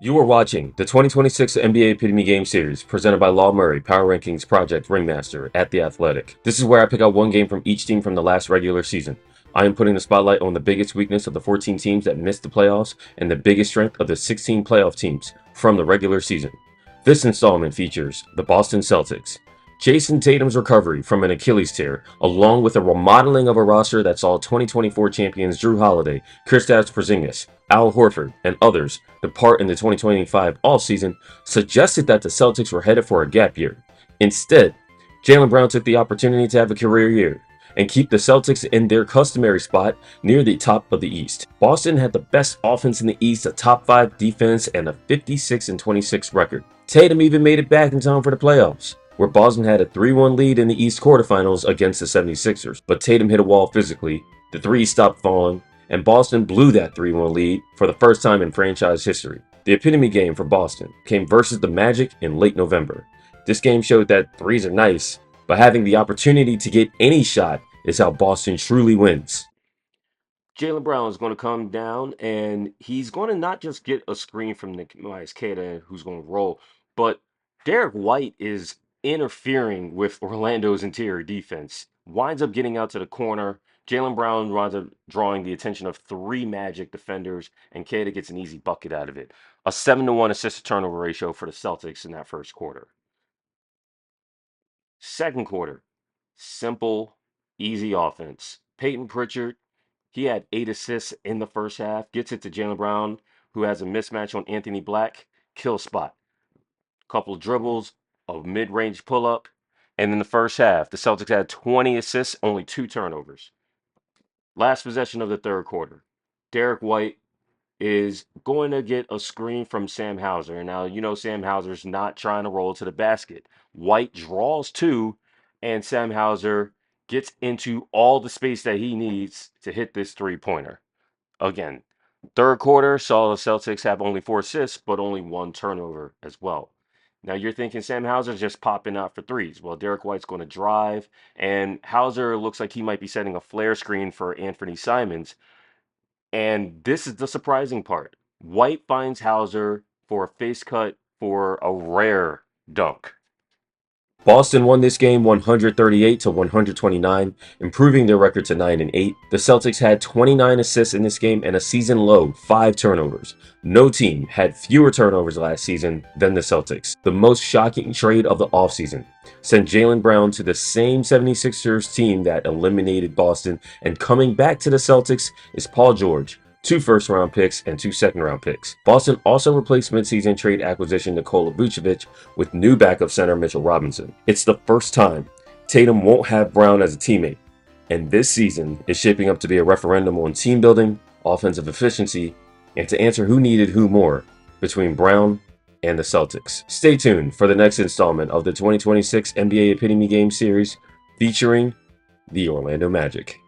You are watching the 2026 NBA Epitome Game Series presented by Law Murray, Power Rankings Project Ringmaster at The Athletic. This is where I pick out one game from each team from the last regular season. I am putting the spotlight on the biggest weakness of the 14 teams that missed the playoffs and the biggest strength of the 16 playoff teams from the regular season. This installment features the Boston Celtics. Jason Tatum's recovery from an Achilles tear, along with a remodeling of a roster that saw 2024 champions Drew Holiday, Kristaps Porzingis, Al Horford, and others depart in the 2025 offseason, suggested that the Celtics were headed for a gap year. Instead, Jaylen Brown took the opportunity to have a career year and keep the Celtics in their customary spot near the top of the East. Boston had the best offense in the East, a top 5 defense, and a 56-26 record. Tatum even made it back in time for the playoffs, where Boston had a 3-1 lead in the East quarterfinals against the 76ers. But Tatum hit a wall physically, the threes stopped falling, and Boston blew that 3-1 lead for the first time in franchise history. The epitome game for Boston came versus the Magic in late November. This game showed that threes are nice, but having the opportunity to get any shot is how Boston truly wins. Jaylen Brown is going to come down, and he's going to not just get a screen from Nick Queta, who's going to roll, but Derek White is interfering with Orlando's interior defense. Winds up getting out to the corner. Jaylen Brown winds up drawing the attention of 3 Magic defenders, and Queta gets an easy bucket out of it. A 7-to-1 assist-to-turnover ratio for the Celtics in that first quarter. Second quarter, simple, easy offense. Peyton Pritchard, he had 8 assists in the first half, gets it to Jaylen Brown, who has a mismatch on Anthony Black, kill spot. Couple dribbles, a mid-range pull-up, and in the first half, the Celtics had 20 assists, only 2 turnovers. Last possession of the third quarter, Derek White is going to get a screen from Sam Hauser. Now, Sam Hauser's not trying to roll to the basket. White draws 2, and Sam Hauser gets into all the space that he needs to hit this three-pointer. Again, third quarter saw the Celtics have only 4 assists, but only 1 turnover as well. Now you're thinking Sam Hauser's just popping out for threes. Well, Derek White's going to drive, and Hauser looks like he might be setting a flare screen for Anthony Simons, and this is the surprising part. White finds Hauser for a face cut for a rare dunk. Boston won this game 138 to 129, improving their record to 9-8. The Celtics had 29 assists in this game and a season low 5 turnovers. No team had fewer turnovers last season than the Celtics. The most shocking trade of the offseason sent Jaylen Brown to the same 76ers team that eliminated Boston, and coming back to the Celtics is Paul George, 2 first-round picks and 2 second-round picks. Boston also replaced midseason trade acquisition Nikola Vucevic with new backup center Mitchell Robinson. It's the first time Tatum won't have Brown as a teammate, and this season is shaping up to be a referendum on team building, offensive efficiency, and to answer who needed who more between Brown and the Celtics. Stay tuned for the next installment of the 2026 NBA Epitome Game Series featuring the Orlando Magic.